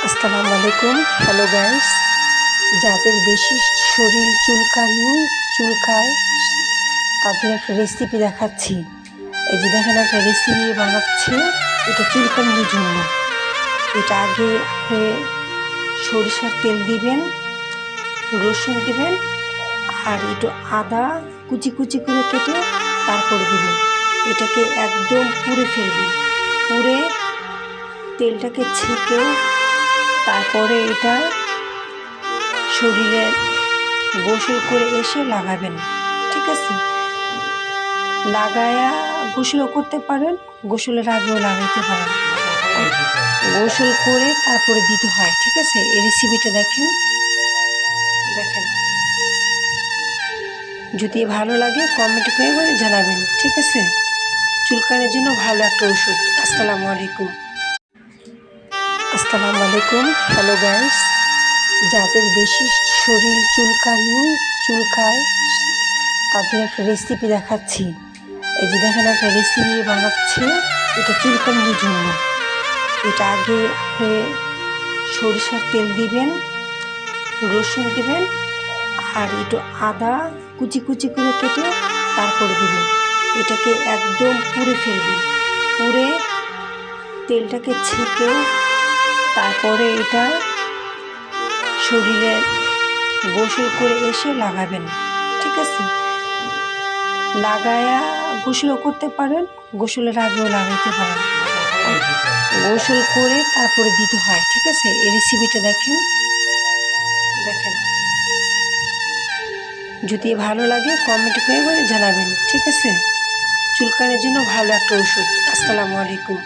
আসসালামু আলাইকুম। Hello guys, যাদের বেশি শরীর চুলকায় তাদের একটা রেসিপি দেখাচ্ছি। এই যে দেখেন, একটা রেসিপি বানাচ্ছি। এটা চুলকানির জন্য। এটা আগে আপনি সরিষার তেল দিবেন, রসুন দিবেন, আর একটু আদা কুচি কুচি করে কেটে তারপর দিবেন। এটাকে একদম পুড়ে ফেলবেন। পুড়ে তেলটাকে ছেঁকে তারপরে এটা শরীরে গোসল করে এসে লাগাবেন। ঠিক আছে, লাগায়া গোসলও করতে পারেন, গোসলের আগেও লাগাইতে পারেন। গোসল করে তারপরে দিতে হয়। ঠিক আছে, এই রেসিপিটা দেখেন। যদি ভালো লাগে কমেন্ট করে জানাবেন। ঠিক আছে, চুলকানির জন্য ভালো একটা ওষুধ। আসসালামু আলাইকুম। হ্যালো গাইস, যাদের বেশি শরীর চুলকায় তাদের একটা রেসিপি দেখাচ্ছি। এই যে দেখেন, একটা রেসিপি বানাচ্ছি। এটা চুলকানির জন্য। এটা আগে আপনি সরিষার তেল দিবেন, রসুন দিবেন, আর একটু আদা কুচি কুচি করে কেটে তারপরে দিবেন। এটাকে একদম পুড়ে ফেলবেন। পুড়ে তেলটাকে ছেঁকে তারপরে এটা শরীরে গোসল করে এসে লাগাবেন। ঠিক আছে, লাগায়া গোসলও করতে পারেন, গোসলের আগেও লাগাইতে পারেন। গোসল করে তারপরে দিতে হয়। ঠিক আছে, এই রেসিপিটা দেখেন। যদি ভালো লাগে কমেন্ট করে জানাবেন। ঠিক আছে, চুলকানির জন্য ভালো একটা ওষুধ। আসসালামু আলাইকুম।